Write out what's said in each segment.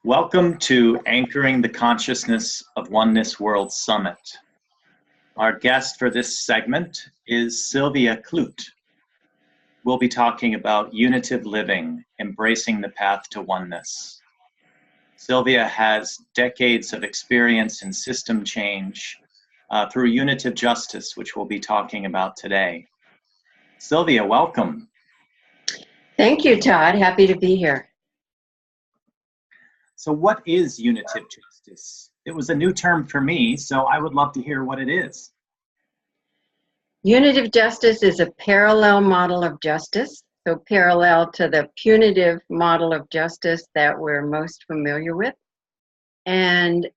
Welcome to Anchoring the Consciousness of Oneness World Summit. Our guest for this segment is Sylvia Clute. We'll be talking about unitive living, embracing the path to oneness. Sylvia has decades of experience in system change through unitive justice, which we'll be talking about today. Sylvia, welcome. Thank you, Todd. Happy to be here. So what is unitive justice? It was a new term for me, so I would love to hear what it is. Unitive justice is a parallel model of justice, so parallel to the punitive model of justice that we're most familiar with. And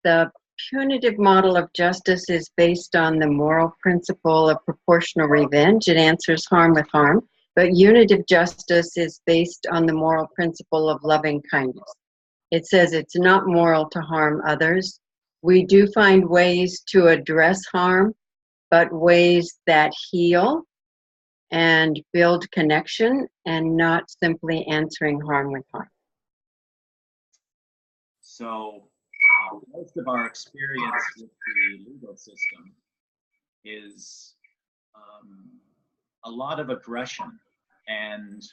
the punitive model of justice is based on the moral principle of proportional revenge. It answers harm with harm. But unitive justice is based on the moral principle of loving kindness. It says it's not moral to harm others. We do find ways to address harm, but ways that heal and build connection and not simply answering harm with harm. So most of our experience with the legal system is a lot of aggression and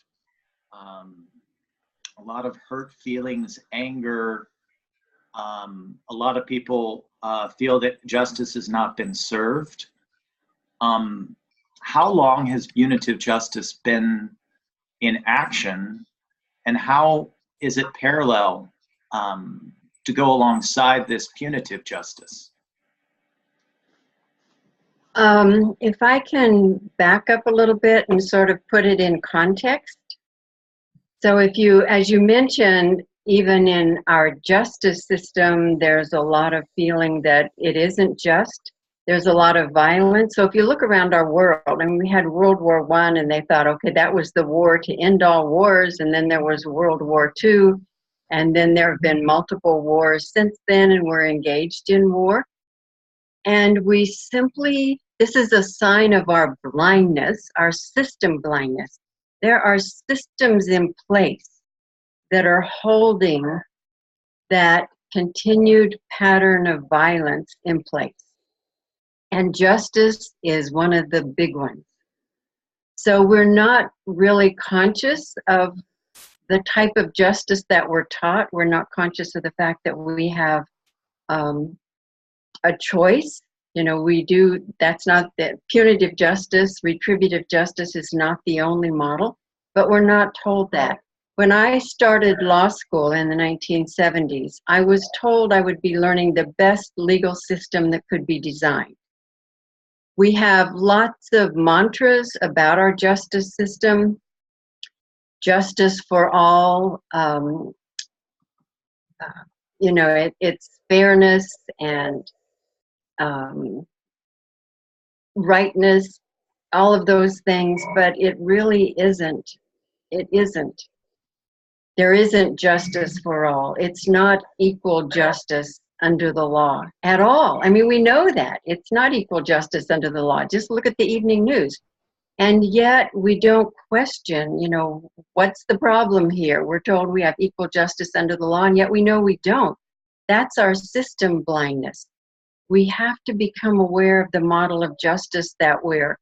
a lot of hurt feelings, anger. A lot of people feel that justice has not been served. How long has unitive justice been in action, and how is it parallel to go alongside this punitive justice? If I can back up a little bit and sort of put it in context. So if you, as you mentioned, even in our justice system, there's a lot of feeling that it isn't just. There's a lot of violence. So if you look around our world, and we had World War I, and they thought, okay, that was the war to end all wars, and then there was World War II, and then there have been multiple wars since then, and we're engaged in war. And we simply, this is a sign of our blindness, our system blindness. There are systems in place that are holding that continued pattern of violence in place. And justice is one of the big ones. So we're not really conscious of the type of justice that we're taught. We're not conscious of the fact that we have a choice. You know, we do, that's not the punitive justice, retributive justice is not the only model, but we're not told that. When I started law school in the 1970s, I was told I would be learning the best legal system that could be designed. We have lots of mantras about our justice system, justice for all, you know, it's fairness and rightness, all of those things, but it really isn't. It isn't. There isn't justice for all. It's not equal justice under the law at all. I mean, we know that. It's not equal justice under the law. Just look at the evening news. And yet we don't question, you know, what's the problem here? We're told we have equal justice under the law, and yet we know we don't. That's our system blindness. We have to become aware of the model of justice that we're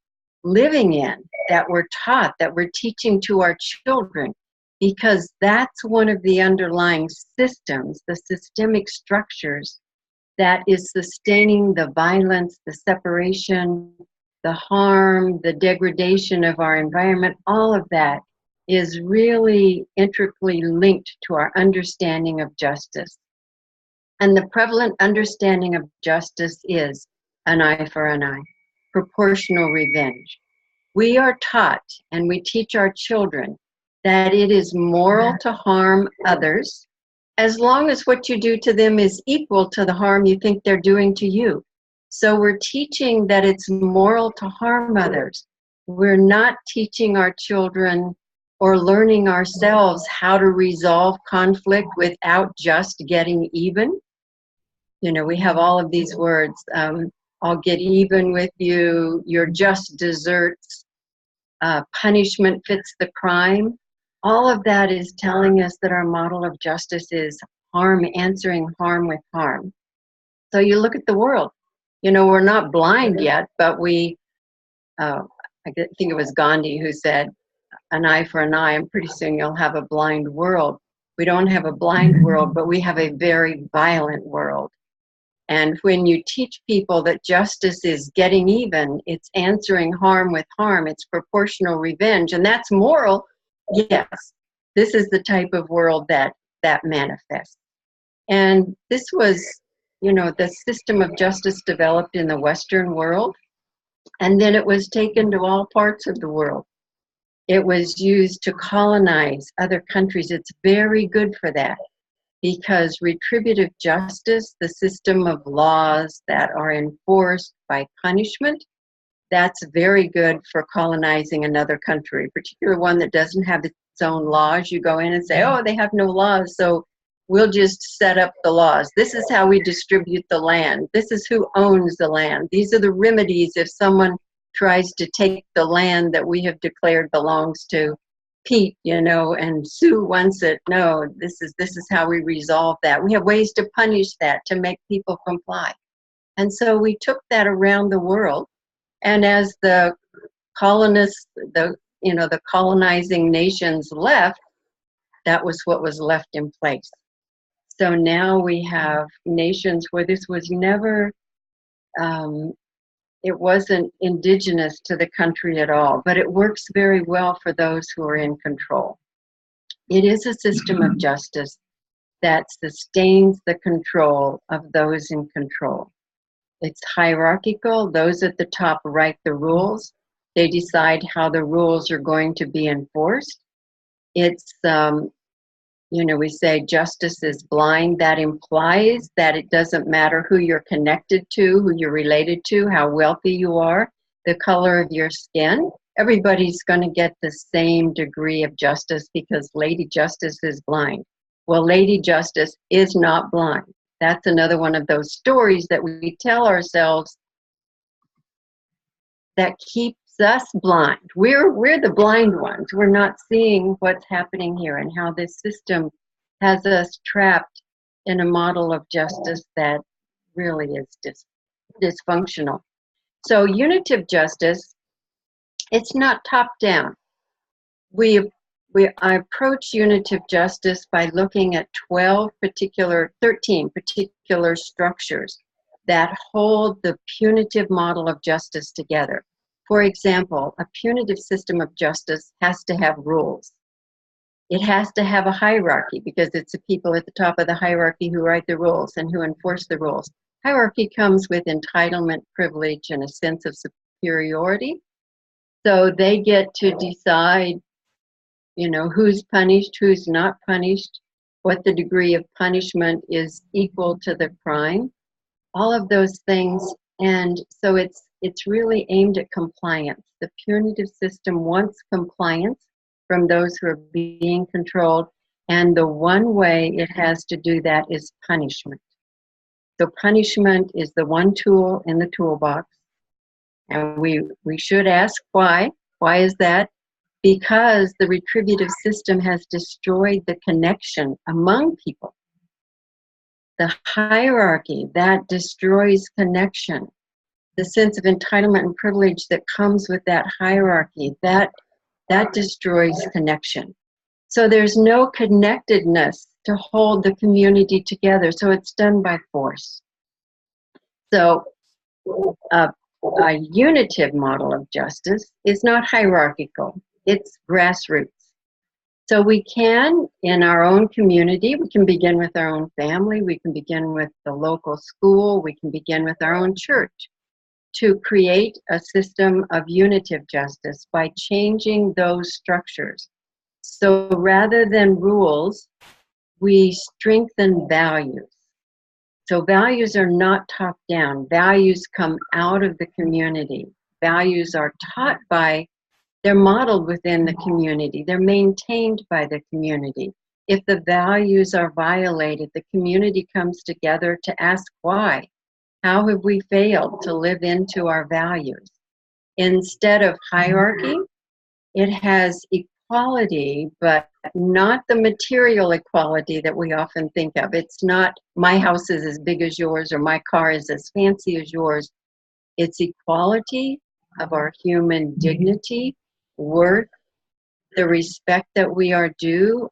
living in, that we're taught, that we're teaching to our children, because that's one of the underlying systems, the systemic structures that is sustaining the violence, the separation, the harm, the degradation of our environment. All of that is really intricately linked to our understanding of justice. And the prevalent understanding of justice is an eye for an eye, proportional revenge. We are taught, and we teach our children, that it is moral to harm others as long as what you do to them is equal to the harm you think they're doing to you. So we're teaching that it's moral to harm others. We're not teaching our children or learning ourselves how to resolve conflict without just getting even. You know, we have all of these words, I'll get even with you, your just desserts, punishment fits the crime. All of that is telling us that our model of justice is harm, answering harm with harm. So you look at the world. You know, we're not blind yet, but I think it was Gandhi who said, an eye for an eye, and pretty soon you'll have a blind world. We don't have a blind world, but we have a very violent world. And when you teach people that justice is getting even, it's answering harm with harm, it's proportional revenge, and that's moral, yes, this is the type of world that manifests. And this was, you know, the system of justice developed in the Western world, and then it was taken to all parts of the world. It was used to colonize other countries. It's very good for that, because retributive justice, the system of laws that are enforced by punishment, that's very good for colonizing another country, particularly one that doesn't have its own laws. You go in and say, oh, they have no laws, so we'll just set up the laws. This is how we distribute the land. This is who owns the land. Is are the remedies if someone tries to take the land that we have declared belongs to Pete, you know, and Sue wants it. No, this is how we resolve that. We have ways to punish that, to make people comply. And so we took that around the world, and as the colonists, the colonizing nations left, that was what was left in place. So now we have nations where this was never, it wasn't indigenous to the country at all, but it works very well for those who are in control. It is a system of justice that sustains the control of those in control. It's hierarchical. Those at the top write the rules. They decide how the rules are going to be enforced. It's, we say justice is blind. That implies that it doesn't matter who you're connected to, who you're related to, how wealthy you are, the color of your skin. Everybody's going to get the same degree of justice because Lady Justice is blind. Well, Lady Justice is not blind. That's another one of those stories that we tell ourselves that keeps us blind. We're the blind ones. We're not seeing what's happening here and how this system has us trapped in a model of justice that really is dysfunctional. So unitive justice, it's not top down. I approach unitive justice by looking at 13 particular structures that hold the punitive model of justice together. For example, a punitive system of justice has to have rules. It has to have a hierarchy because it's the people at the top of the hierarchy who write the rules and who enforce the rules. Hierarchy comes with entitlement, privilege, and a sense of superiority. So they get to decide, who's punished, who's not punished, what the degree of punishment is equal to the crime, all of those things. And so it's really aimed at compliance. The punitive system wants compliance from those who are being controlled, and the one way it has to do that is punishment. So punishment is the one tool in the toolbox, and we should ask why. Why is that? Because the retributive system has destroyed the connection among people. The hierarchy, that destroys connection. The sense of entitlement and privilege that comes with that hierarchy, that destroys connection. So there's no connectedness to hold the community together, so it's done by force. So a unitive model of justice is not hierarchical, it's grassroots. So we can, in our own community, we can begin with our own family, we can begin with the local school, we can begin with our own church to create a system of unitive justice by changing those structures. So rather than rules, we strengthen values. So values are not top down. Values come out of the community. Values are taught they're modeled within the community. They're maintained by the community. If the values are violated, the community comes together to ask why. How have we failed to live into our values? Instead of hierarchy, it has equality, but not the material equality that we often think of. It's not my house is as big as yours or my car is as fancy as yours. It's equality of our human dignity, worth, the respect that we are due,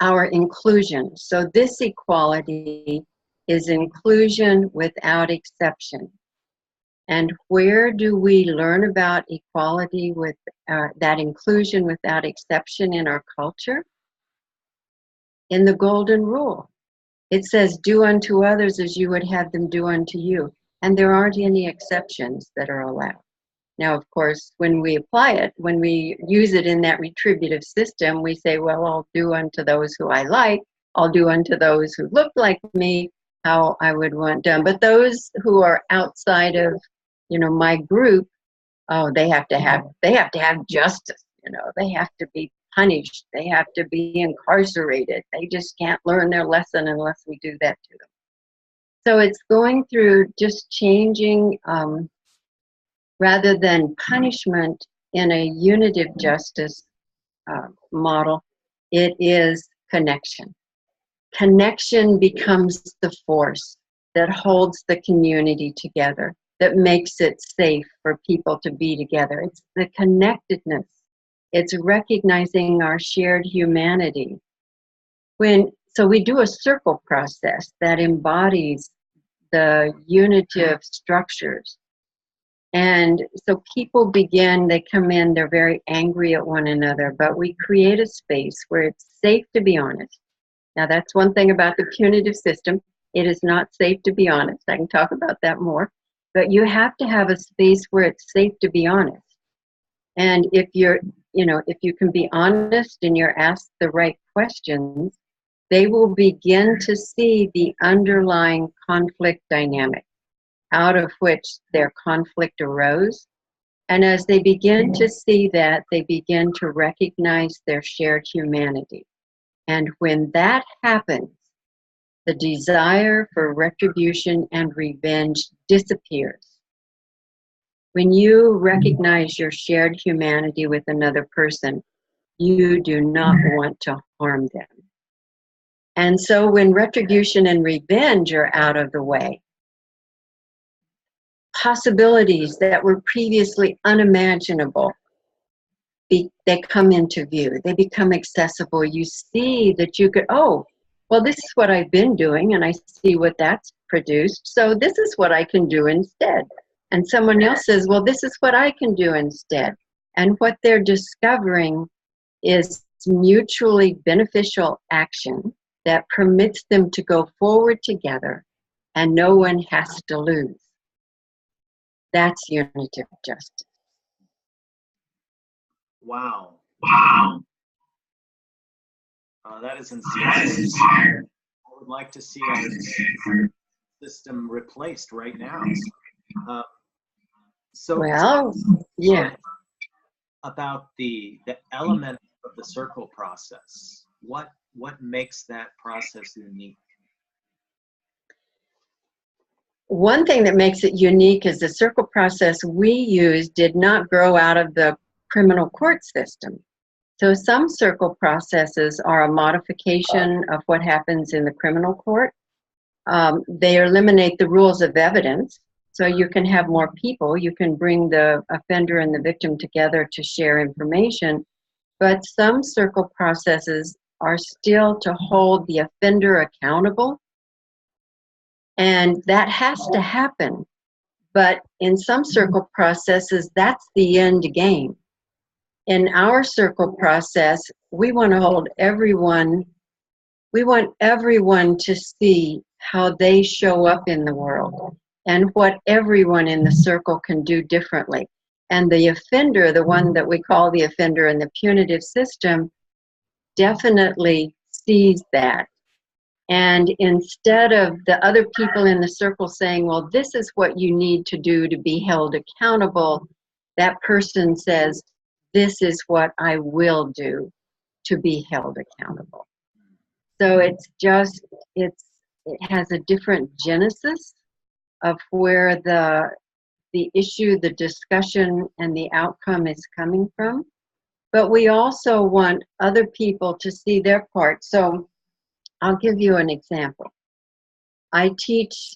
our inclusion. So this equality is inclusion without exception. And where do we learn about equality with that inclusion without exception in our culture? In the Golden Rule. It says, do unto others as you would have them do unto you. And there aren't any exceptions that are allowed. Now, of course, when we apply it, when we use it in that retributive system, we say, well, I'll do unto those who I like. I'll do unto those who look like me, how I would want done. But those who are outside of, my group, oh, they have to have justice. They have to be punished. They have to be incarcerated. They just can't learn their lesson unless we do that to them. So it's going through just changing, rather than punishment in a unitive justice model, it is connection. Connection becomes the force that holds the community together, that makes it safe for people to be together. It's the connectedness. It's recognizing our shared humanity. So we do a circle process that embodies the unitive structures. And so people they come in, they're very angry at one another, but we create a space where it's safe to be honest. Now that's one thing about the punitive system. It is not safe to be honest. I can talk about that more. But you have to have a space where it's safe to be honest. And if if you can be honest and you're asked the right questions, they will begin to see the underlying conflict dynamic out of which their conflict arose. And as they begin to see that, they begin to recognize their shared humanity. And when that happens, the desire for retribution and revenge disappears. When you recognize your shared humanity with another person, you do not want to harm them. And so when retribution and revenge are out of the way, possibilities that were previously unimaginable, they come into view. They become accessible. You see that you could, oh, well, this is what I've been doing, and I see what that's produced, so this is what I can do instead. And someone else says, well, this is what I can do instead. And what they're discovering is mutually beneficial action that permits them to go forward together, and no one has to lose. That's unitive justice. Wow. That is inspiring. I would like to see our system replaced right now. Yeah. About the element of the circle process. What makes that process unique? One thing that makes it unique is the circle process we use did not grow out of the criminal court system. So some circle processes are a modification of what happens in the criminal court. They eliminate the rules of evidence, so you can have more people. You can bring the offender and the victim together to share information. But some circle processes are still to hold the offender accountable. And that has to happen. But in some circle processes, that's the end game. In our circle process, we want to hold everyone, we want everyone to see how they show up in the world and what everyone in the circle can do differently. And the offender, the one that we call the offender in the punitive system, definitely sees that. And instead of the other people in the circle saying, well, this is what you need to do to be held accountable, that person says, this is what I will do to be held accountable. So it has a different genesis of where the issue, the discussion, and the outcome is coming from. but we also want other people to see their part. So I'll give you an example. I teach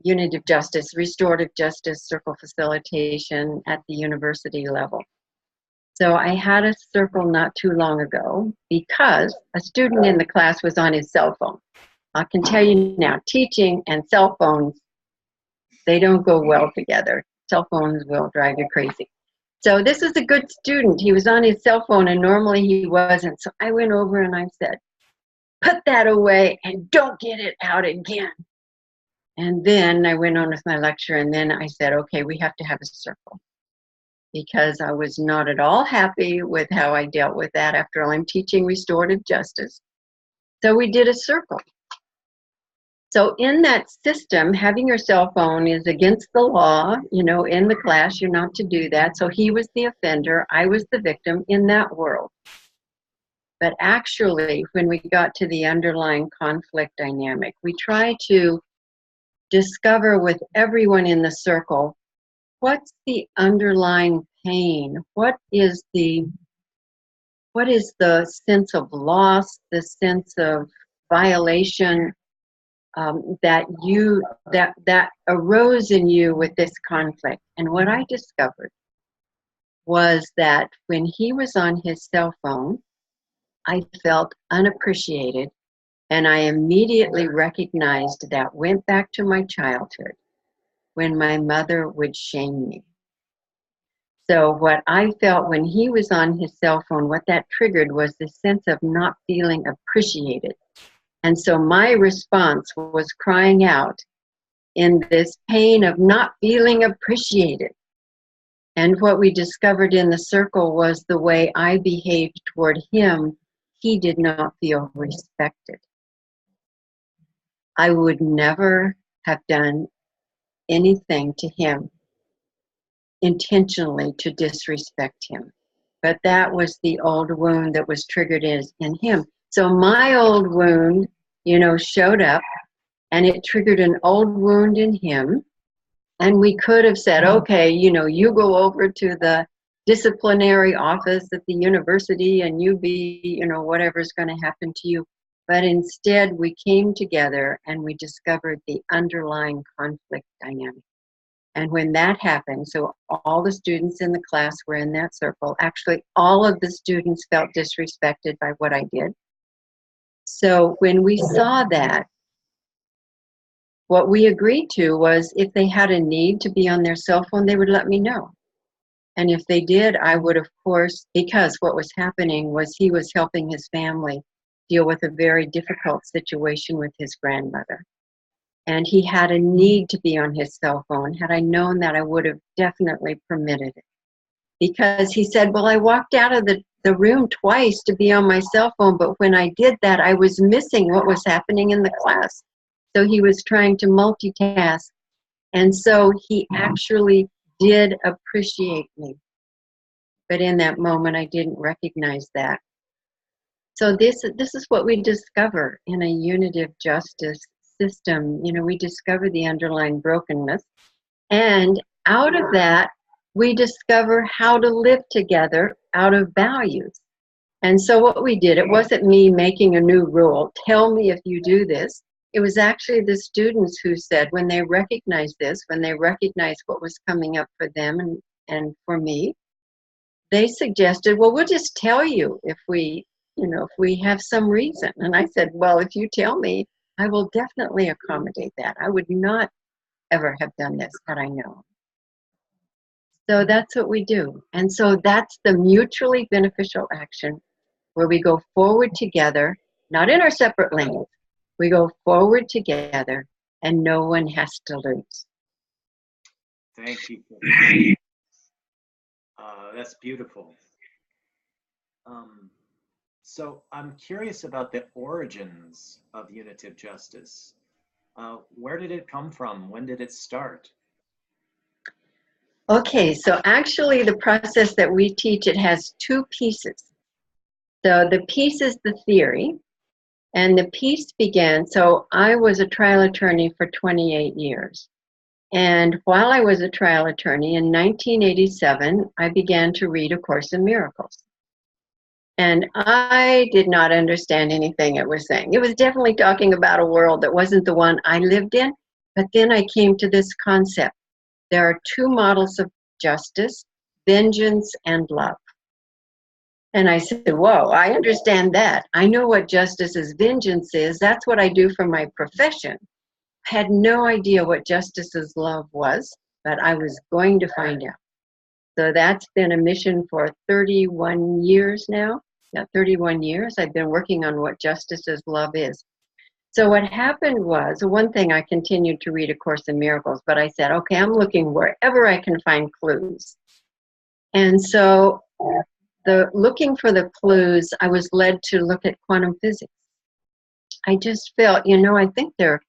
Unitive Justice, Restorative Justice, Circle Facilitation at the university level. So I had a circle not too long ago because a student in the class was on his cell phone. I can tell you now, teaching and cell phones, they don't go well together. Cell phones will drive you crazy. So this is a good student. He was on his cell phone and normally he wasn't. So I went over and I said, put that away and don't get it out again. And then I went on with my lecture and then I said, okay, we have to have a circle. Because I was not at all happy with how I dealt with that. After all, I'm teaching restorative justice. So we did a circle. So in that system, having your cell phone is against the law. You know, in the class, you're not to do that. So he was the offender, I was the victim in that world. But actually, when we got to the underlying conflict dynamic, we try to discover with everyone in the circle, what's the underlying pain? What is the sense of loss, the sense of violation that arose in you with this conflict? And what I discovered was that when he was on his cell phone, I felt unappreciated, and I immediately recognized that, went back to my childhood when my mother would shame me. So what I felt when he was on his cell phone, what that triggered was the sense of not feeling appreciated. And so my response was crying out in this pain of not feeling appreciated. And what we discovered in the circle was the way I behaved toward him, he did not feel respected. I would never have done anything to him intentionally to disrespect him. But that was the old wound that was triggered in him. So my old wound, you know, showed up and it triggered an old wound in him. And we could have said, okay, you know, you go over to the disciplinary office at the university and you be, you know, whatever's going to happen to you. But instead we came together and we discovered the underlying conflict dynamic. And when that happened, so all the students in the class were in that circle. Actually, all of the students felt disrespected by what I did. So when we saw that, what we agreed to was if they had a need to be on their cell phone, they would let me know. And if they did, I would, of course, because what was happening was he was helping his family deal with a very difficult situation with his grandmother. And he had a need to be on his cell phone. Had I known that, I would have definitely permitted it. Because he said, well, I walked out of the room twice to be on my cell phone, but when I did that, I was missing what was happening in the class. So he was trying to multitask. And so he actually did appreciate me. But in that moment, I didn't recognize that. So this is what we discover in a unitive justice system. You know, we discover the underlying brokenness, and out of that we discover how to live together out of values. And so what we did, it wasn't me making a new rule, tell me if you do this. It was actually the students who said, when they recognized this, when they recognized what was coming up for them and for me, they suggested, well, we'll just tell you if we have some reason. And I said, well, if you tell me, I will definitely accommodate that. I would not ever have done this had I known. So that's what we do. And so that's the mutually beneficial action where we go forward together, not in our separate lanes. We go forward together and no one has to lose. Thank you. That's beautiful. So I'm curious about the origins of unitive justice. Where did it come from? When did it start? Okay, so actually the process that we teach, it has two pieces. So the piece is the theory, and the piece began, so I was a trial attorney for 28 years. And while I was a trial attorney in 1987, I began to read A Course in Miracles. And I did not understand anything it was saying. It was definitely talking about a world that wasn't the one I lived in. But then I came to this concept. There are two models of justice, vengeance and love. And I said, whoa, I understand that. I know what justice is, vengeance is. That's what I do for my profession. I had no idea what justice's love was, but I was going to find out. So that's been a mission for 31 years now. Yeah, 31 years. I've been working on what justice's love is. So what happened was, one thing, I continued to read A Course in Miracles, but I said, okay, I'm looking wherever I can find clues. And so looking for the clues, I was led to look at quantum physics. I just felt, I think there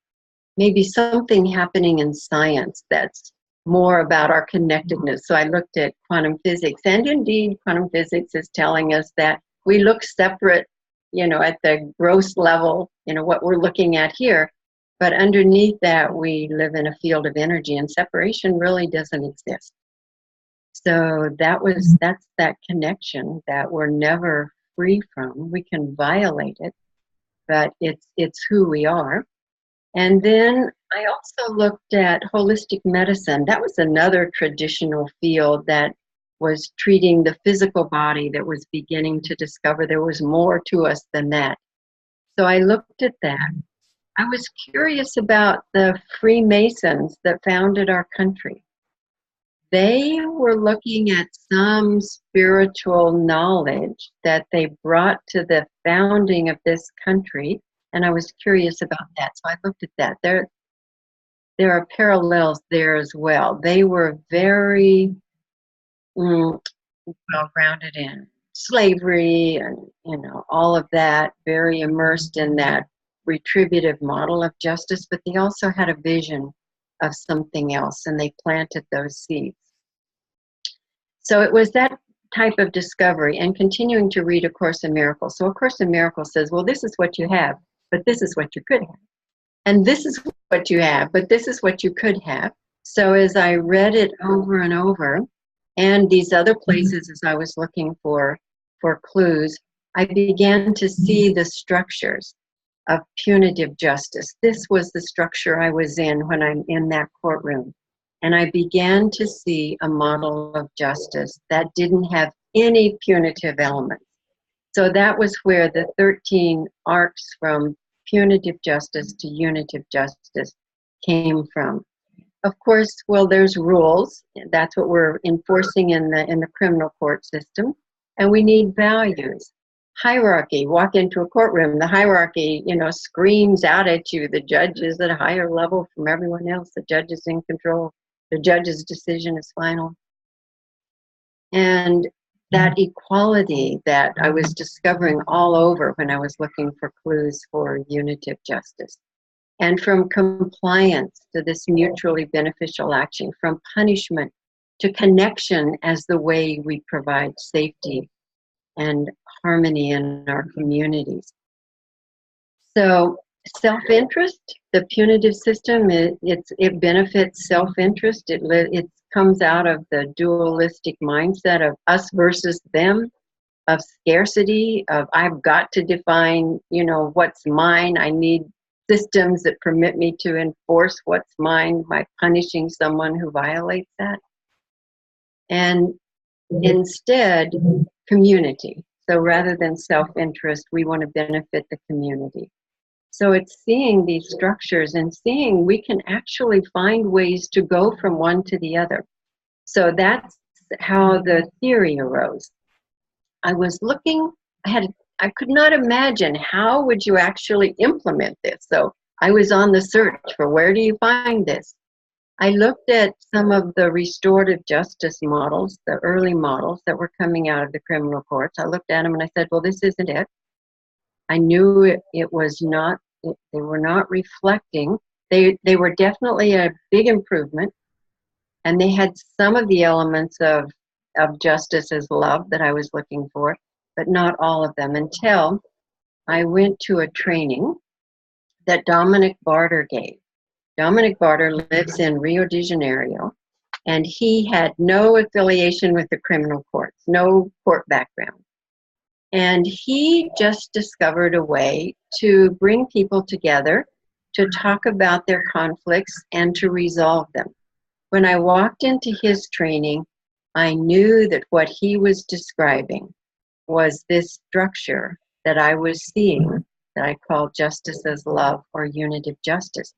may be something happening in science that's more about our connectedness. So I looked at quantum physics, and indeed, quantum physics is telling us that we look separate, at the gross level, what we're looking at here, but underneath that, we live in a field of energy, and separation really doesn't exist. So that's that connection that we're never free from. We can violate it, but it's who we are. And then I also looked at holistic medicine. That was another traditional field that was treating the physical body, that was beginning to discover there was more to us than that. So I looked at that. I was curious about the Freemasons that founded our country. They were looking at some spiritual knowledge that they brought to the founding of this country, and I was curious about that. So I looked at that. There are parallels there as well. They were very well grounded in slavery and all of that, very immersed in that retributive model of justice, but they also had a vision of something else, and they planted those seeds. So it was that type of discovery, and continuing to read A Course in Miracles. So A Course in Miracles says, well, this is what you have, but this is what you could have. And this is what you have, but this is what you could have. So as I read it over and over, and these other places as I was looking for clues, I began to see the structures of punitive justice. This was the structure I was in when I'm in that courtroom. And I began to see a model of justice that didn't have any punitive elements. So that was where the 13 arcs from punitive justice to unitive justice came from. Of course, well, there's rules. That's what we're enforcing in the criminal court system. And we need values. Hierarchy. Walk into a courtroom, the hierarchy, screams out at you. The judge is at a higher level from everyone else. The judge is in control. The judge's decision is final. And that equality that I was discovering all over when I was looking for clues for unitive justice. And from compliance to this mutually beneficial action, from punishment to connection as the way we provide safety and harmony in our communities. So self-interest, the punitive system, it benefits self-interest. It comes out of the dualistic mindset of us versus them, of scarcity, of I've got to define, what's mine. I need systems that permit me to enforce what's mine by punishing someone who violates that. And instead, community. So rather than self-interest, we want to benefit the community. So it's seeing these structures and seeing we can actually find ways to go from one to the other. So that's how the theory arose. I was looking, I could not imagine how would you actually implement this. So I was on the search for where do you find this? I looked at some of the restorative justice models, the early models that were coming out of the criminal courts. I looked at them and I said, well, this isn't it. I knew it was not, they were not reflecting. They were definitely a big improvement, and they had some of the elements of justice as love that I was looking for, but not all of them, until I went to a training that Dominic Barter gave. Dominic Barter lives in Rio de Janeiro, and he had no affiliation with the criminal courts, no court background. And he just discovered a way to bring people together to talk about their conflicts and to resolve them. When I walked into his training, I knew that what he was describing was this structure that I was seeing that I call justice as love or unitive justice.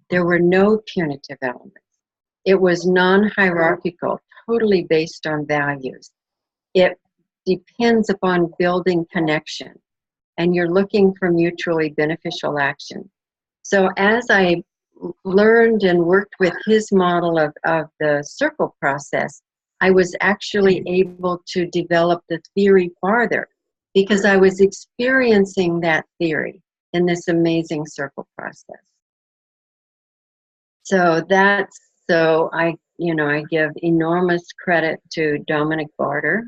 There were no punitive elements. It was non-hierarchical, totally based on values. It depends upon building connection, and you're looking for mutually beneficial action. So as I learned and worked with his model of the circle process, I was actually able to develop the theory farther because I was experiencing that theory in this amazing circle process. So I give enormous credit to Dominic Barter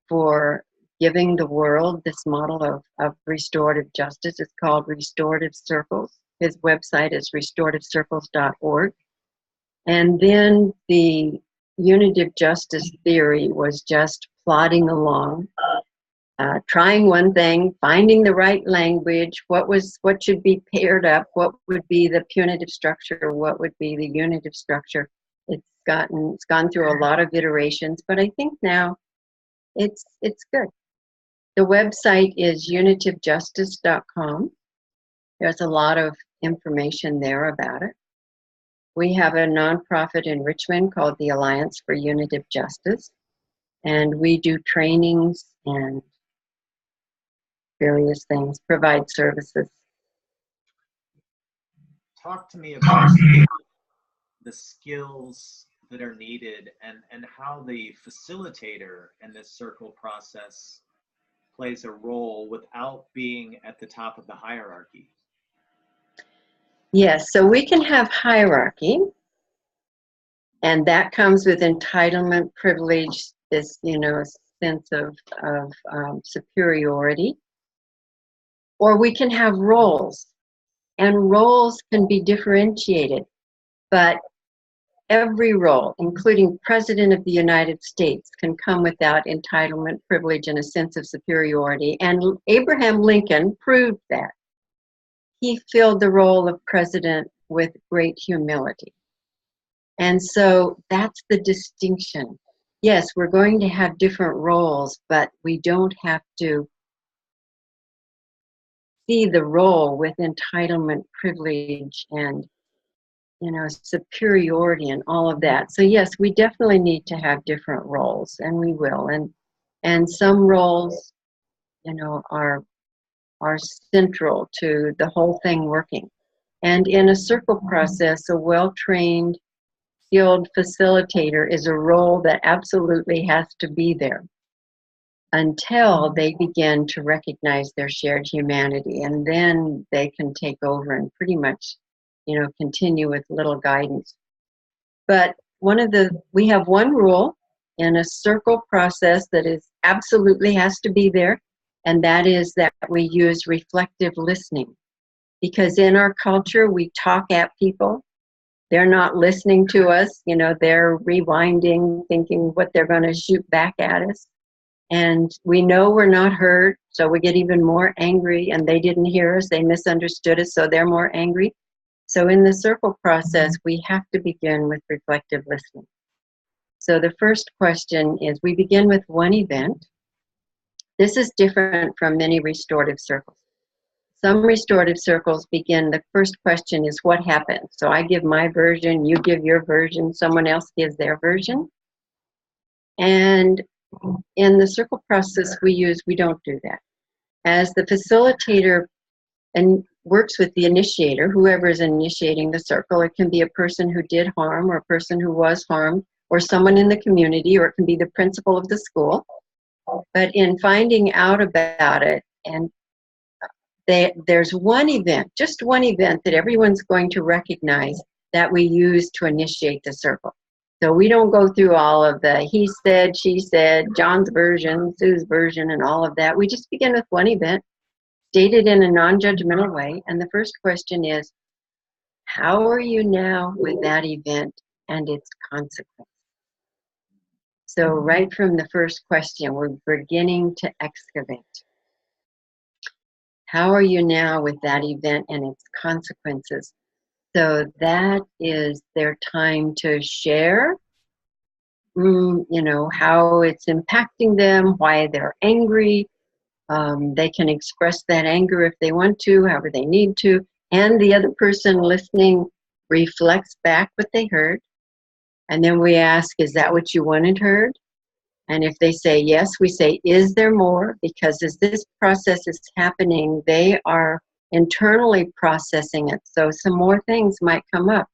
for giving the world this model of restorative justice. It's called Restorative Circles. His website is restorativecircles.org. And then the unitive justice theory was just plodding along, trying one thing, finding the right language, what should be paired up, what would be the punitive structure, what would be the unitive structure. It's gone through a lot of iterations, but I think now it's good. The website is unitivejustice.com. There's a lot of information there about it. We have a nonprofit in Richmond called the Alliance for Unitive Justice, and we do trainings and various things, provide services. Talk to me about the skills that are needed and how the facilitator in this circle process plays a role without being at the top of the hierarchy. Yes, so we can have hierarchy, and that comes with entitlement, privilege, this sense of superiority. Or we can have roles, and roles can be differentiated, but every role, including President of the United States, can come without entitlement, privilege, and a sense of superiority. And Abraham Lincoln proved that. He filled the role of president with great humility. And so that's the distinction. Yes, we're going to have different roles, but we don't have to see the role with entitlement, privilege, and superiority and all of that. So yes, we definitely need to have different roles, and we will. And some roles, are central to the whole thing working. And in a circle process, a well-trained, skilled facilitator is a role that absolutely has to be there until they begin to recognize their shared humanity, and then they can take over and pretty much continue with little guidance. But we have one rule in a circle process that absolutely has to be there, and that is that we use reflective listening. Because in our culture, we talk at people. They're not listening to us, they're rewinding, thinking what they're going to shoot back at us. And we know we're not heard, so we get even more angry, and they didn't hear us, they misunderstood us, so they're more angry. So in the circle process, we have to begin with reflective listening. So the first question is, we begin with one event. This is different from many restorative circles. Some restorative circles begin, the first question is, what happened? So I give my version, you give your version, someone else gives their version. And in the circle process we don't do that. As the facilitator and works with the initiator, whoever is initiating the circle, it can be a person who did harm or a person who was harmed or someone in the community, or it can be the principal of the school. But in finding out about it, and there's one event, just one event that everyone's going to recognize that we use to initiate the circle. So we don't go through all of the he said, she said, John's version, Sue's version, and all of that. We just begin with one event, stated in a non-judgmental way. And the first question is, how are you now with that event and its consequence? So right from the first question, we're beginning to excavate. How are you now with that event and its consequences? So that is their time to share, you know, how it's impacting them, why they're angry. They can express that anger if they want to, however they need to. And the other person listening reflects back what they heard. And then we ask, is that what you wanted heard? And if they say yes, we say, is there more? Because as this process is happening, they are internally processing it. So some more things might come up.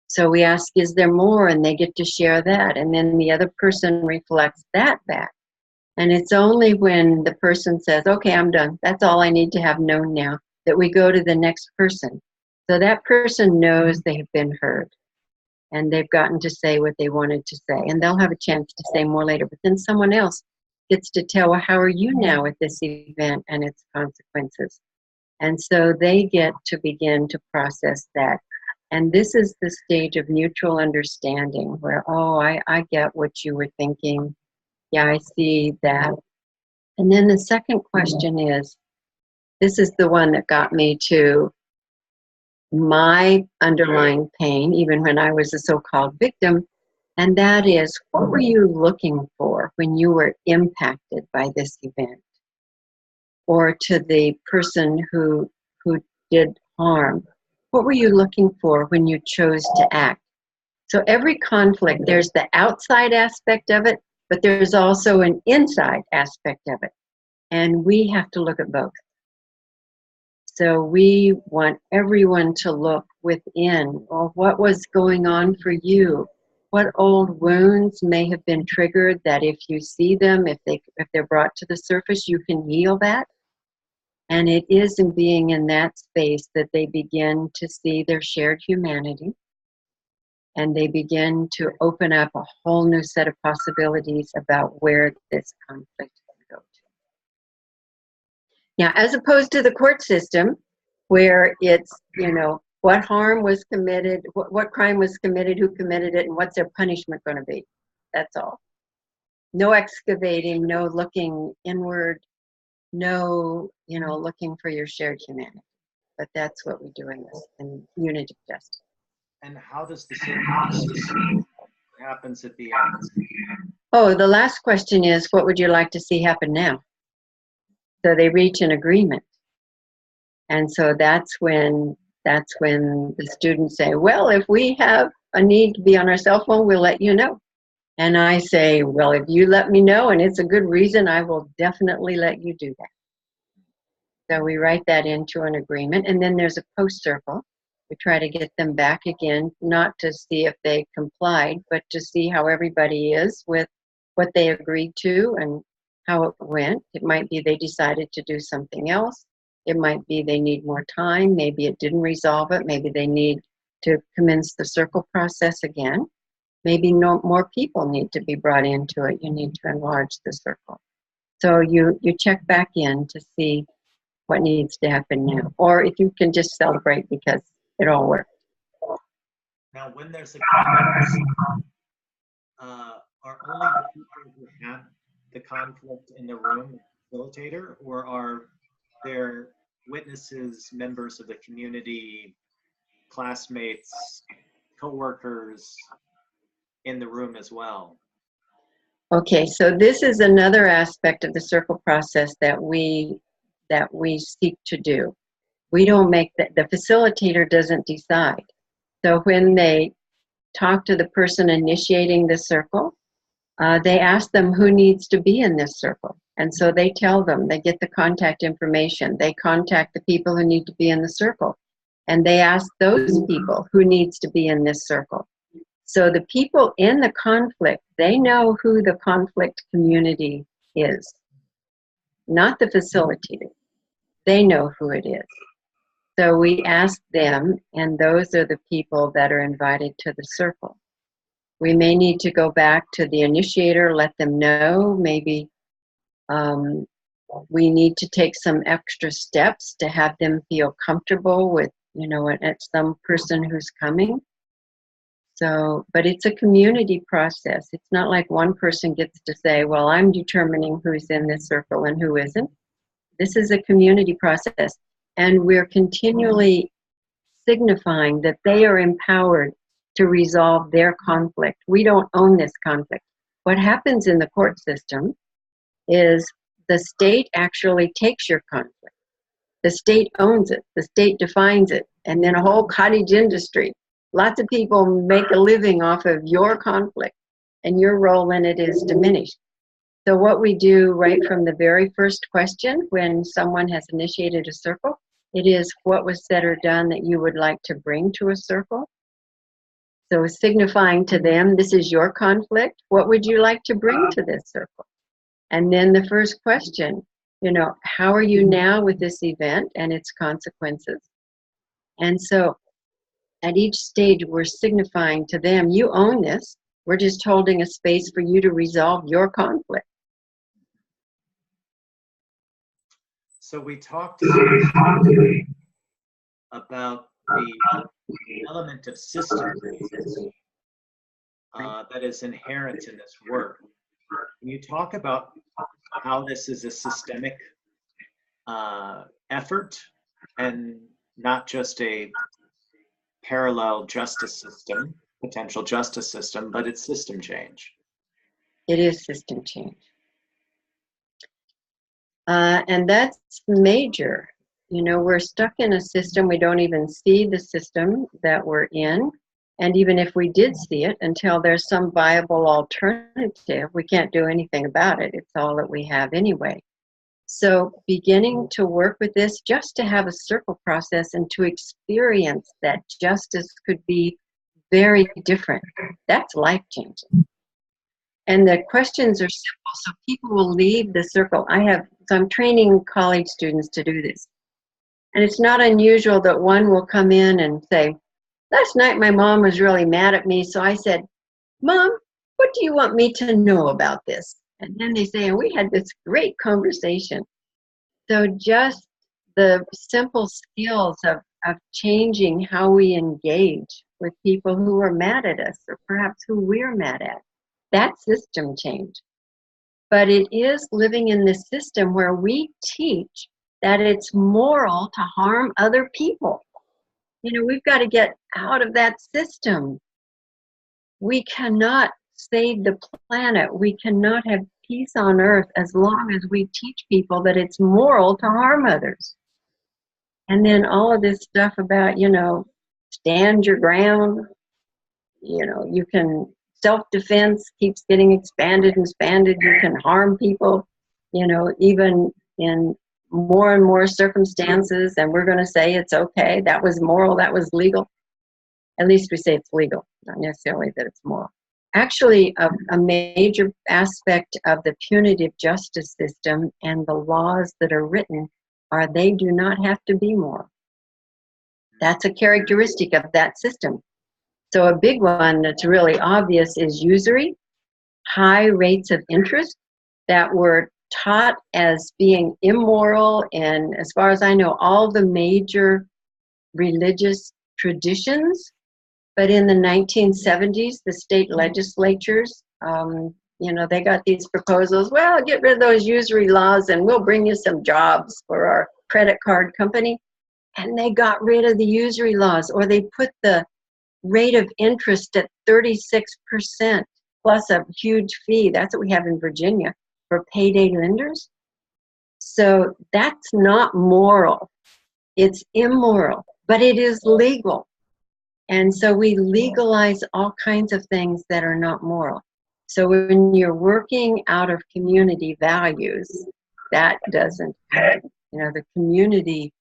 So we ask, is there more? And they get to share that. And then the other person reflects that back. And it's only when the person says, okay, I'm done. That's all I need to have known now, that we go to the next person. So that person knows they have been heard and they've gotten to say what they wanted to say. And they'll have a chance to say more later. But then someone else gets to tell, well, how are you now with this event and its consequences? And so they get to begin to process that. And this is the stage of mutual understanding where, oh, I get what you were thinking. Yeah, I see that. And then the second question is, this is the one that got me to my underlying pain, even when I was a so-called victim, and that is, what were you looking for when you were impacted by this event? Or to the person who did harm, what were you looking for when you chose to act? So every conflict, there's the outside aspect of it, but there's also an inside aspect of it. And we have to look at both. So we want everyone to look within. Well, what was going on for you? What old wounds may have been triggered that if you see them, if they're brought to the surface, you can heal that. And it is in being in that space that they begin to see their shared humanity. And they begin to open up a whole new set of possibilities about where this conflict can go to. Now, as opposed to the court system, where it's, you know, what harm was committed, what crime was committed, who committed it, and what's their punishment going to be. That's all. No excavating, no looking inward, no, you know, looking for your shared humanity. But that's what we do in Unitive Justice. And how does the circle happens at the end? Oh, the last question is, what would you like to see happen now? So they reach an agreement. And so that's when the students say, well, if we have a need to be on our cell phone, we'll let you know. And I say, well, if you let me know and it's a good reason, I will definitely let you do that. So we write that into an agreement. And then there's a post circle. We try to get them back again, not to see if they complied, but to see how everybody is with what they agreed to and how it went. It might be they decided to do something else. It might be they need more time. Maybe it didn't resolve it. Maybe they need to commence the circle process again. Maybe no more people need to be brought into it. You need to enlarge the circle. So you check back in to see what needs to happen now. Or if you can just celebrate because it all worked. Now, when there's a conflict, are only the people who have the conflict in the room a facilitator, or are there witnesses, members of the community, classmates, co-workers in the room as well? Okay, so this is another aspect of the circle process that we seek to do. We don't make the facilitator doesn't decide. So when they talk to the person initiating the circle, they ask them who needs to be in this circle. And so they tell them, they get the contact information. They contact the people who need to be in the circle. And they ask those people who needs to be in this circle. So the people in the conflict, they know who the conflict community is, not the facilitator. They know who it is. So we ask them, and those are the people that are invited to the circle. We may need to go back to the initiator, let them know. Maybe we need to take some extra steps to have them feel comfortable with, you know, some person who's coming. So, but it's a community process. It's not like one person gets to say, well, I'm determining who's in this circle and who isn't. This is a community process. And we're continually signifying that they are empowered to resolve their conflict. We don't own this conflict. What happens in the court system is the state actually takes your conflict. The state owns it. The state defines it. And then a whole cottage industry. Lots of people make a living off of your conflict, and your role in it is diminished. So what we do right from the very first question when someone has initiated a circle, it is what was said or done that you would like to bring to a circle. So signifying to them, this is your conflict. What would you like to bring to this circle? And then the first question, you know, how are you now with this event and its consequences? And so at each stage, we're signifying to them, you own this. We're just holding a space for you to resolve your conflict. So we talked about the element of system that is inherent in this work. Can you talk about how this is a systemic effort and not just a parallel justice system, potential justice system, but it's system change? It is system change. And that's major. You know, we're stuck in a system, we don't even see the system that we're in. And even if we did see it, until there's some viable alternative, we can't do anything about it. It's all that we have anyway. So beginning to work with this, just to have a circle process and to experience that justice could be very different, that's life-changing. And the questions are simple, so people will leave the circle. So I'm training college students to do this. And it's not unusual that one will come in and say, last night my mom was really mad at me, so I said, Mom, what do you want me to know about this? And then they say, and we had this great conversation. So just the simple skills of changing how we engage with people who are mad at us, or perhaps who we're mad at, that's system change. But it is living in this system where we teach that it's moral to harm other people. You know, we've got to get out of that system. We cannot save the planet. We cannot have peace on earth as long as we teach people that it's moral to harm others. And then all of this stuff about, you know, stand your ground, you know, you can, self-defense keeps getting expanded and expanded. You can harm people, you know, even in more and more circumstances, and we're going to say it's okay. That was moral, that was legal. At least we say it's legal, not necessarily that it's moral. Actually, a major aspect of the punitive justice system and the laws that are written are they do not have to be moral. That's a characteristic of that system. So a big one that's really obvious is usury, high rates of interest that were taught as being immoral, and as far as I know, all the major religious traditions. But in the 1970s, the state legislatures, you know, they got these proposals, well, get rid of those usury laws and we'll bring you some jobs for our credit card company. And they got rid of the usury laws, or they put the rate of interest at 36% plus a huge fee. That's what we have in Virginia for payday lenders. So that's not moral. It's immoral, but it is legal. And so we legalize all kinds of things that are not moral. So when you're working out of community values, that doesn't happen. You know, the community,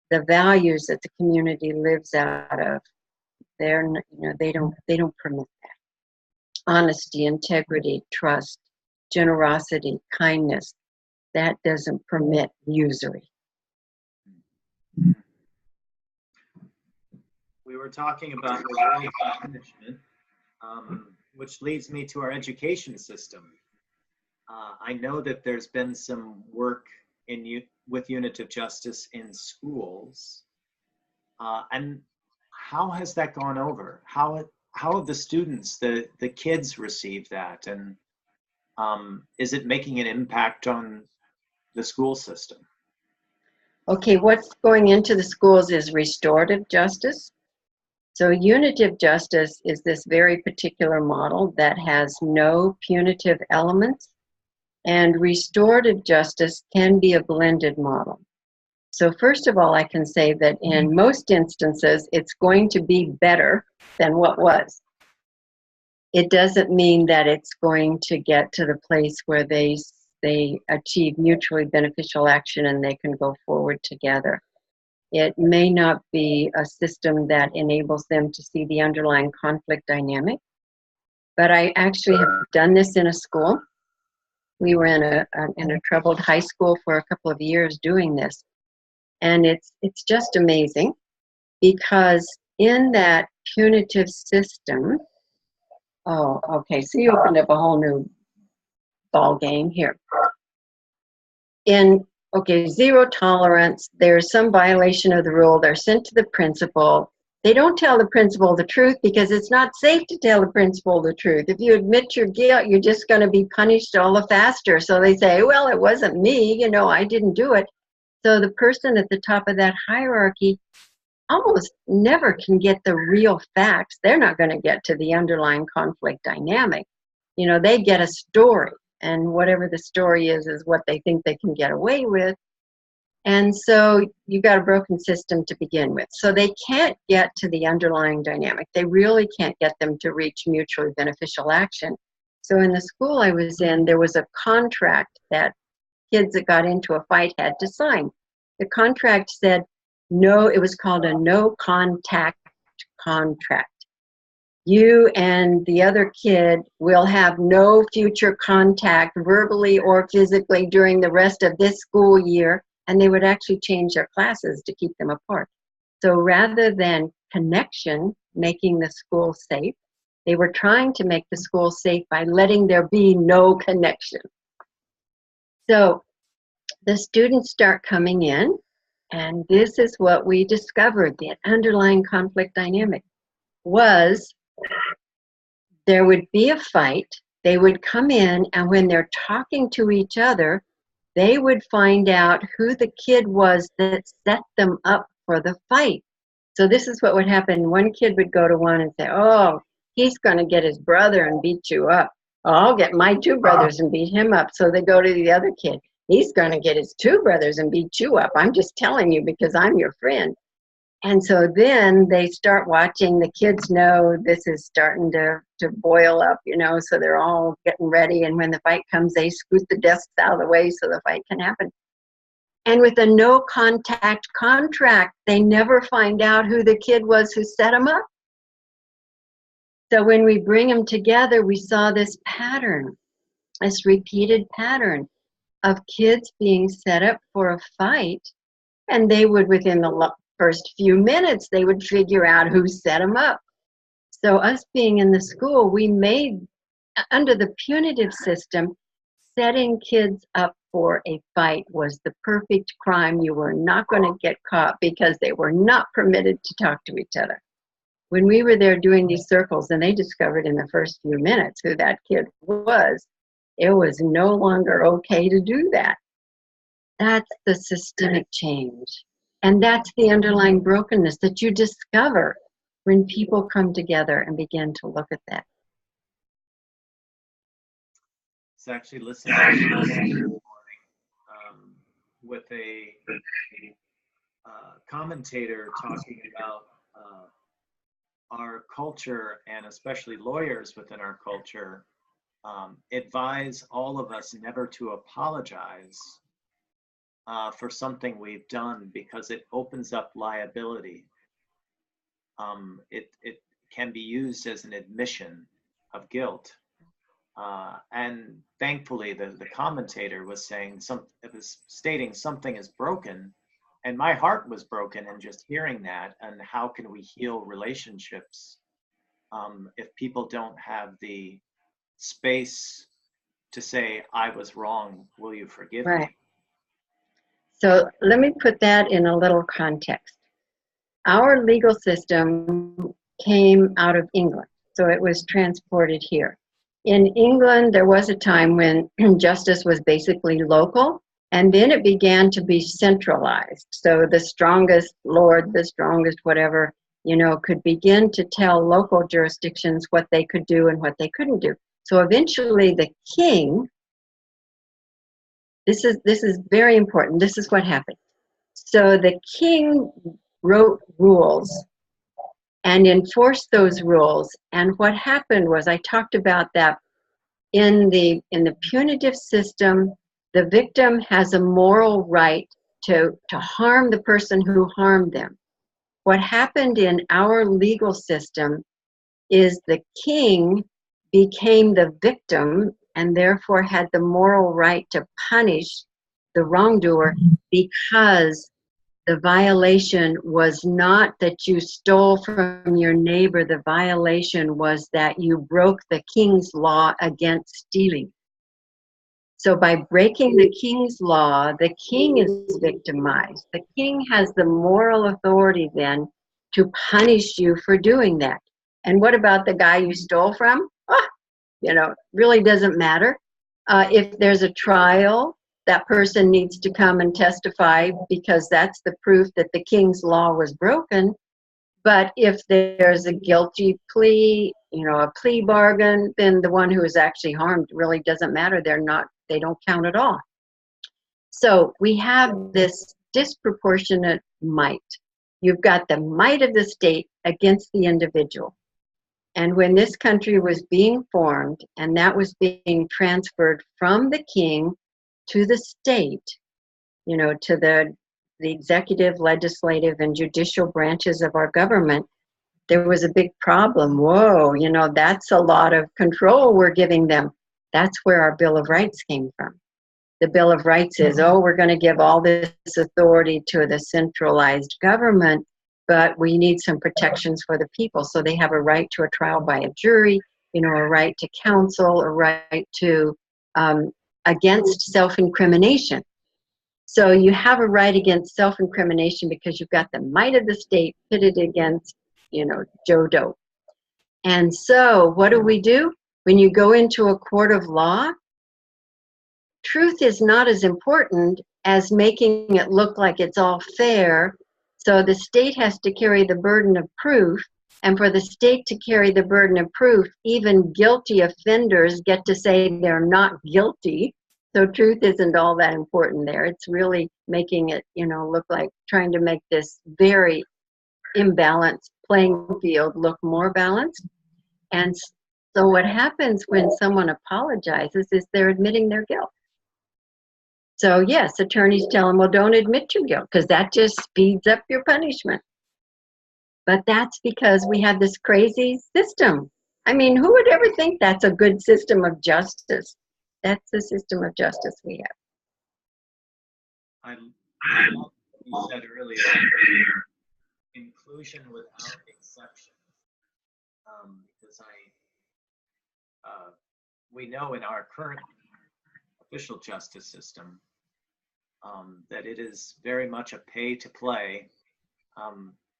the values that the community lives out of, they're, you know, they don't permit that. Honesty, integrity, trust, generosity, kindness, that doesn't permit usury. We were talking about reward and punishment, which leads me to our education system. I know that there's been some work with Unitive Justice in schools, and how has that gone over? How how have the students, the kids received that? And is it making an impact on the school system? Okay, what's going into the schools is restorative justice. So unitive justice is this very particular model that has no punitive elements, and restorative justice can be a blended model. So first of all, I can say that in most instances, it's going to be better than what was. It doesn't mean that it's going to get to the place where they achieve mutually beneficial action and they can go forward together. It may not be a system that enables them to see the underlying conflict dynamic, but I actually have done this in a school. We were in a troubled high school for a couple of years doing this. And it's just amazing because in that punitive system, oh, okay, so you opened up a whole new ball game here. Okay, zero tolerance, there's some violation of the rule, they're sent to the principal. They don't tell the principal the truth because it's not safe to tell the principal the truth. If you admit your guilt, you're just going to be punished all the faster. So they say, well, it wasn't me, I didn't do it. So the person at the top of that hierarchy almost never can get the real facts. They're not going to get to the underlying conflict dynamic. They get a story, and whatever the story is what they think they can get away with. And so you've got a broken system to begin with. So they can't get to the underlying dynamic. They really can't get them to reach mutually beneficial action. So in the school I was in, there was a contract that kids that got into a fight had to sign. The contract said no, it was called a no contact contract. You and the other kid will have no future contact verbally or physically during the rest of this school year, and they would actually change their classes to keep them apart. So rather than connection, making the school safe, they were trying to make the school safe by letting there be no connection. So the students start coming in, and this is what we discovered. The underlying conflict dynamic was there would be a fight, they would come in, and when they're talking to each other, they would find out who the kid was that set them up for the fight. So this is what would happen. One kid would go to one and say, oh, he's going to get his brother and beat you up. I'll get my two brothers and beat him up. So they go to the other kid. He's going to get his two brothers and beat you up. I'm just telling you because I'm your friend. And so then they start watching. The kids know this is starting to boil up, so they're all getting ready. And when the fight comes, they scoot the desks out of the way so the fight can happen. And with a no contact contract, they never find out who the kid was who set them up. So when we bring them together, we saw this pattern, this repeated pattern of kids being set up for a fight, and they would, within the first few minutes, they would figure out who set them up. So us being in the school, we made, under the punitive system, setting kids up for a fight was the perfect crime. You were not going to get caught because they were not permitted to talk to each other. When we were there doing these circles, and they discovered in the first few minutes who that kid was, it was no longer okay to do that. That's the systemic change. And that's the underlying brokenness that you discover when people come together and begin to look at that. It's actually listening to this morning with a commentator talking about our culture, and especially lawyers within our culture, advise all of us never to apologize for something we've done because it opens up liability. It can be used as an admission of guilt. And thankfully, the commentator was saying stating something is broken, and my heart was broken in just hearing that. And how can we heal relationships if people don't have the space to say, I was wrong, will you forgive me? So let me put that in a little context. Our legal system came out of England. So it was transported here. In England, there was a time when justice was basically local, and then it began to be centralized. So the strongest lord, the strongest whatever, you know, could begin to tell local jurisdictions what they could do and what they couldn't do. So eventually the king, this is very important. This is what happened. So the king wrote rules and enforced those rules. And what happened was, I talked about that in the punitive system, the victim has a moral right to harm the person who harmed them. What happened in our legal system is the king became the victim and therefore had the moral right to punish the wrongdoer, because the violation was not that you stole from your neighbor. The violation was that you broke the king's law against stealing. So by breaking the king's law, the king is victimized. The king has the moral authority then to punish you for doing that. And what about the guy you stole from? You know, really doesn't matter. If there's a trial, that person needs to come and testify, because that's the proof that the king's law was broken. But if there's a guilty plea, you know, a plea bargain, then the one who is actually harmed really doesn't matter. They don't count at all. So we have this disproportionate might. You've got the might of the state against the individual. And when this country was being formed, and that was being transferred from the king to the state, you know, to the executive, legislative, and judicial branches of our government, there was a big problem. Whoa, you know, that's a lot of control we're giving them. That's where our Bill of Rights came from. The Bill of Rights is, oh, we're going to give all this authority to the centralized government, but we need some protections for the people. So they have a right to a trial by a jury, you know, a right to counsel, a right to against self-incrimination. So you have a right against self-incrimination because you've got the might of the state pitted against, you know, Joe Doe. And so what do? When you go into a court of law, truth is not as important as making it look like it's all fair. So the state has to carry the burden of proof. And for the state to carry the burden of proof, even guilty offenders get to say they're not guilty. So truth isn't all that important there. It's really making it, you know, look like trying to make this very imbalanced playing field look more balanced. And so what happens when someone apologizes is they're admitting their guilt. So yes, attorneys tell them, well, don't admit your guilt, because that just speeds up your punishment. But that's because we have this crazy system. I mean, who would ever think that's a good system of justice? That's the system of justice we have. I love what you said earlier, inclusion without exception. Because we know in our current official justice system that it is very much a pay to play.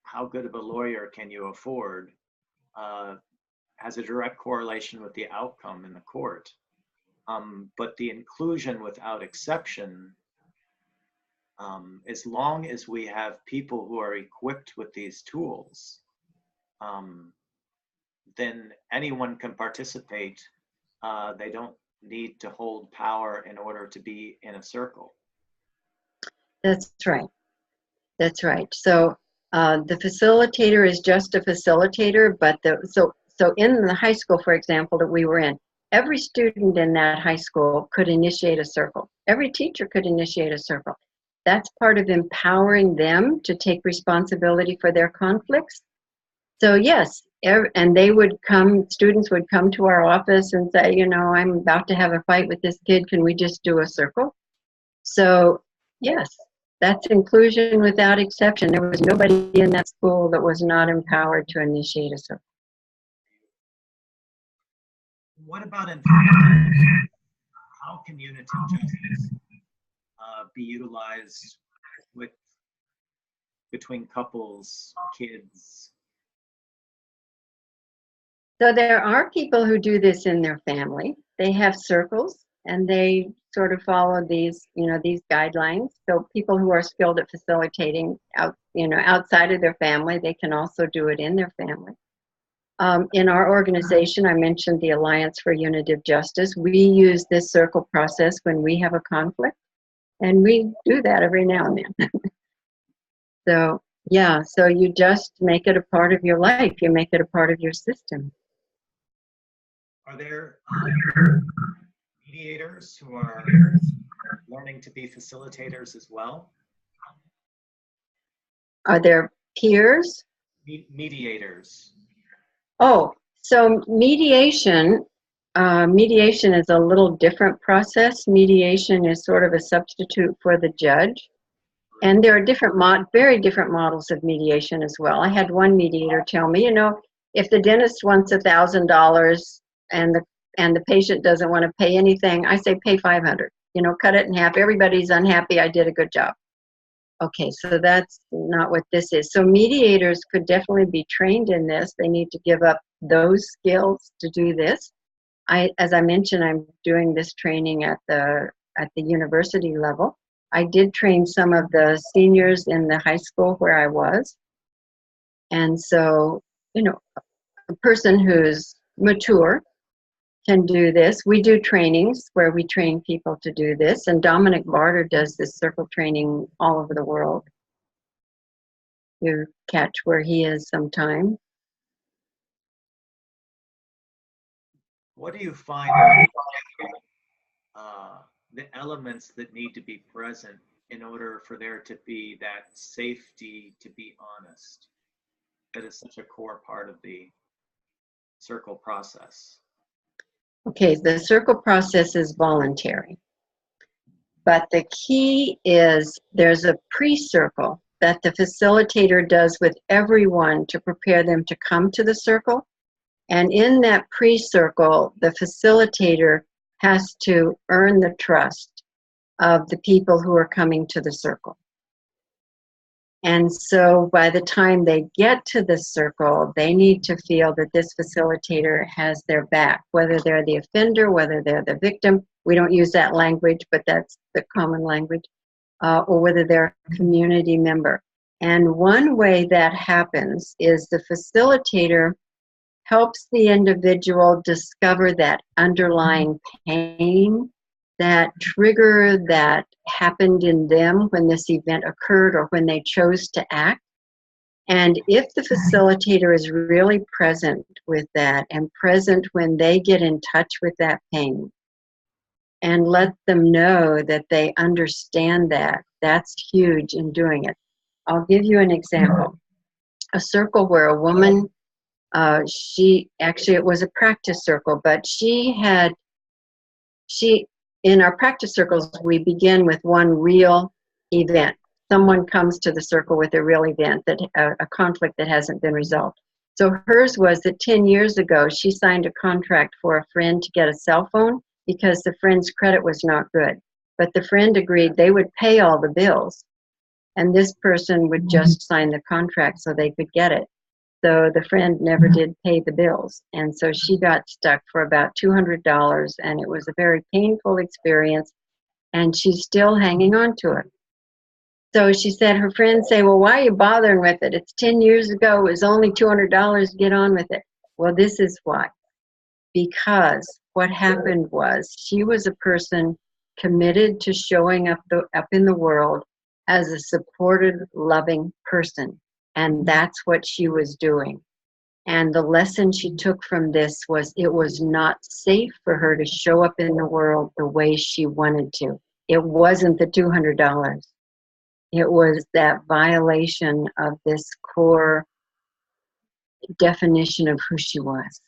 How good of a lawyer can you afford has a direct correlation with the outcome in the court. But the inclusion without exception, as long as we have people who are equipped with these tools, then anyone can participate. They don't need to hold power in order to be in a circle. That's right. That's right. So the facilitator is just a facilitator, but so in the high school, for example, that we were in, every student in that high school could initiate a circle. Every teacher could initiate a circle. That's part of empowering them to take responsibility for their conflicts. So yes, and they would come, students would come to our office and say, you know, I'm about to have a fight with this kid. Can we just do a circle? So yes, that's inclusion without exception. There was nobody in that school that was not empowered to initiate a circle. What about enforcement? How can unitive justice be utilized between couples, kids? So there are people who do this in their family. They have circles and they sort of follow these, these guidelines. So people who are skilled at facilitating outside of their family, they can also do it in their family. In our organization, I mentioned the Alliance for Unitive Justice. We use this circle process when we have a conflict, and we do that every now and then. So, yeah, so you just make it a part of your life. You make it a part of your system. Are there mediators who are learning to be facilitators as well? Are there peers? Mediators. Oh, so mediation is a little different process. Mediation is sort of a substitute for the judge. And there are very different models of mediation as well. I had one mediator tell me, if the dentist wants $1,000 and the patient doesn't want to pay anything, I say pay $500. Cut it in half. Everybody's unhappy. I did a good job. Okay, so that's not what this is. So mediators could definitely be trained in this. They need to give up those skills to do this. As I mentioned, I'm doing this training at the university level. I did train some of the seniors in the high school where I was. And so, a person who's mature can do this. We do trainings where we train people to do this. And Dominic Barter does this circle training all over the world. You catch where he is sometime. What do you find are the elements that need to be present in order for there to be that safety to be honest? That is such a core part of the circle process. Okay, the circle process is voluntary. But the key is there's a pre-circle that the facilitator does with everyone to prepare them to come to the circle. And in that pre-circle, the facilitator has to earn the trust of the people who are coming to the circle. And so by the time they get to the circle, they need to feel that this facilitator has their back, whether they're the offender, whether they're the victim. We don't use that language, but that's the common language, or whether they're a community member. And one way that happens is the facilitator helps the individual discover that underlying pain, that trigger that happened in them when this event occurred or when they chose to act. And if the facilitator is really present with that and present when they get in touch with that pain and let them know that they understand that, that's huge in doing it. I'll give you an example. A circle where a woman, it was a practice circle, but in our practice circles, we begin with one real event. Someone comes to the circle with a real event, a conflict that hasn't been resolved. So hers was that 10 years ago, she signed a contract for a friend to get a cell phone because the friend's credit was not good. But the friend agreed they would pay all the bills, and this person would just sign the contract so they could get it. So the friend never did pay the bills. And so she got stuck for about $200, and it was a very painful experience, and she's still hanging on to it. So she said, her friends say, well, why are you bothering with it? It's 10 years ago, it was only $200, get on with it. Well, this is why. Because what happened was she was a person committed to showing up in the world as a supported, loving person. And that's what she was doing. And the lesson she took from this was it was not safe for her to show up in the world the way she wanted to. It wasn't the $200. It was that violation of this core definition of who she was.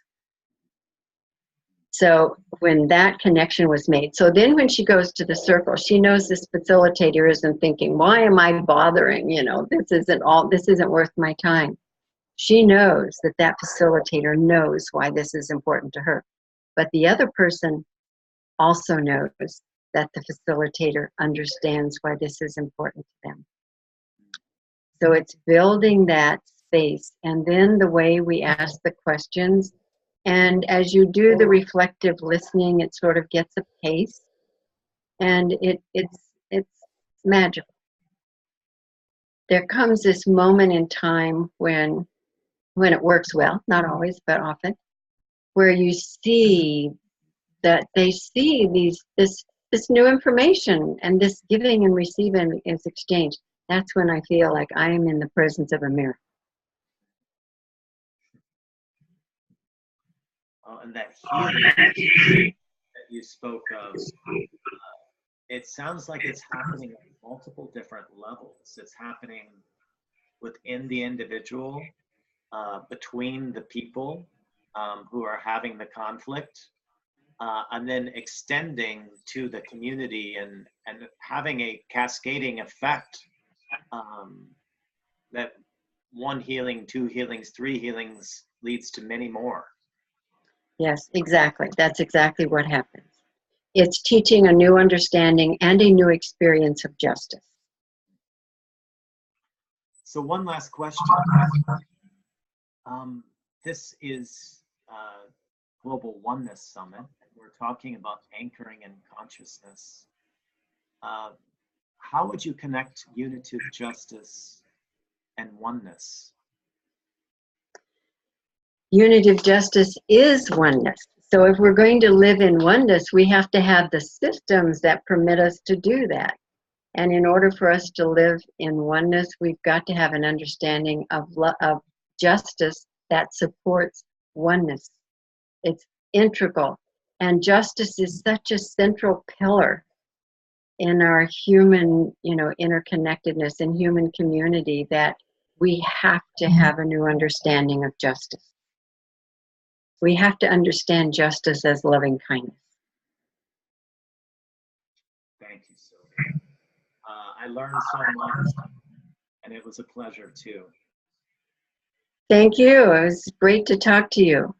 So when that connection was made, so then when she goes to the circle, she knows this facilitator isn't thinking, why am I bothering? This isn't worth my time. She knows that facilitator knows why this is important to her. But the other person also knows that the facilitator understands why this is important to them. So it's building that space. And then the way we ask the questions And as you do the reflective listening, it sort of gets a pace, and it's magical. There comes this moment in time when it works well, not always, but often, where you see that they see this new information, and this giving and receiving is exchanged. That's when I feel like I am in the presence of a miracle. And that healing that you spoke of, it sounds like it's happening at multiple different levels. It's happening within the individual, between the people who are having the conflict, and then extending to the community and having a cascading effect, that one healing, two healings, three healings leads to many more. Yes, exactly. That's exactly what happens. It's teaching a new understanding and a new experience of justice. So one last question. This is Global Oneness Summit. We're talking about anchoring in consciousness. How would you connect unitive justice and oneness? Unitive justice is oneness. So if we're going to live in oneness, we have to have the systems that permit us to do that. And in order for us to live in oneness, we've got to have an understanding of justice that supports oneness. It's integral. And justice is such a central pillar in our human, interconnectedness and human community, that we have to have a new understanding of justice. We have to understand justice as loving kindness. Thank you, Sylvia. I learned so much, and it was a pleasure too. Thank you. It was great to talk to you.